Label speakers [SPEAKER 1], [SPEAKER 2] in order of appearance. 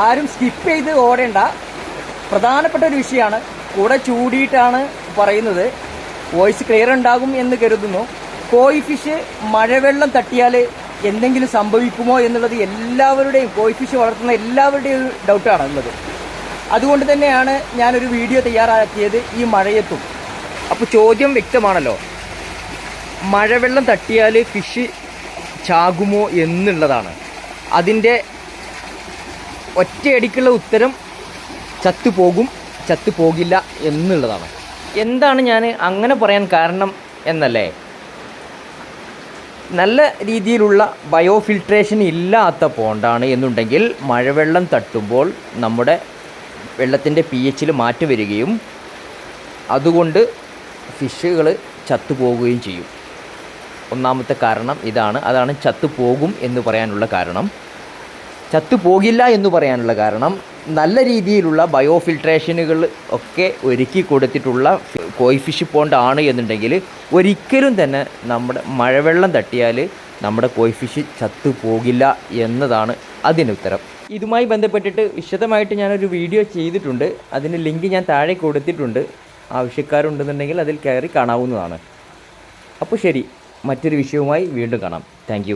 [SPEAKER 1] ആരും സ്കിപ്പ് ചെയ്ത് ഓടേണ്ട, പ്രധാനപ്പെട്ട ഒരു വിഷയമാണ്. കൂടെ ചൂടിയിട്ടാണ് പറയുന്നത്. വോയിസ് ക്ലിയർ ഉണ്ടാകും എന്ന് കരുതുന്നു. കോയി ഫിഷ് മഴവെള്ളം തട്ടിയാൽ എന്തെങ്കിലും സംഭവിക്കുമോ എന്നുള്ളത് എല്ലാവരുടെയും, കോയി ഫിഷ് വളർത്തുന്ന എല്ലാവരുടെയും ഒരു ഡൗട്ടാണ് ഉള്ളത്. അതുകൊണ്ട് തന്നെയാണ് ഞാനൊരു വീഡിയോ തയ്യാറാക്കിയത് ഈ മഴയത്തും. അപ്പോൾ ചോദ്യം വ്യക്തമാണല്ലോ, മഴവെള്ളം തട്ടിയാൽ ഫിഷ് ചാകുമോ എന്നുള്ളതാണ്. അതിൻ്റെ ഒറ്റയടിക്കുള്ള ഉത്തരം ചത്തുപോകും, ചത്തുപോകില്ല എന്നുള്ളതാണ്. എന്താണ് ഞാൻ അങ്ങനെ പറയാൻ കാരണം എന്നല്ലേ, നല്ല രീതിയിലുള്ള ബയോഫിൽട്രേഷൻ ഇല്ലാത്ത പോണ്ടാണ് എന്നുണ്ടെങ്കിൽ മഴവെള്ളം തട്ടുമ്പോൾ നമ്മുടെ വെള്ളത്തിൻ്റെ pH മാറ്റം വരികയും അതുകൊണ്ട് ഫിഷുകൾ ചത്തുപോകുകയും ചെയ്യും. ഒന്നാമത്തെ കാരണം ഇതാണ്. അതാണ് ചത്തുപോകും എന്ന് പറയാനുള്ള കാരണം. ചത്തുപോകില്ല എന്ന് പറയാനുള്ള കാരണം, നല്ല രീതിയിലുള്ള ബയോഫിൽട്രേഷനുകൾ ഒക്കെ ഒരുക്കി കൊടുത്തിട്ടുള്ള കോയി ഫിഷ് പോണ്ടാണ് എന്നുണ്ടെങ്കിൽ ഒരിക്കലും തന്നെ നമ്മുടെ മഴവെള്ളം തട്ടിയാൽ നമ്മുടെ കോയി ഫിഷ് ചത്തുപോകില്ല എന്നതാണ് അതിനുത്തരം. ഇതുമായി ബന്ധപ്പെട്ടിട്ട് വിശദമായിട്ട് ഞാനൊരു വീഡിയോ ചെയ്തിട്ടുണ്ട്. അതിന് ലിങ്ക് ഞാൻ താഴെ കൊടുത്തിട്ടുണ്ട്. ആവശ്യക്കാരുണ്ടെന്നുണ്ടെങ്കിൽ അതിൽ കയറി കാണാവുന്നതാണ്. അപ്പോൾ ശരി, മറ്റൊരു വിഷയവുമായി വീണ്ടും കാണാം. താങ്ക്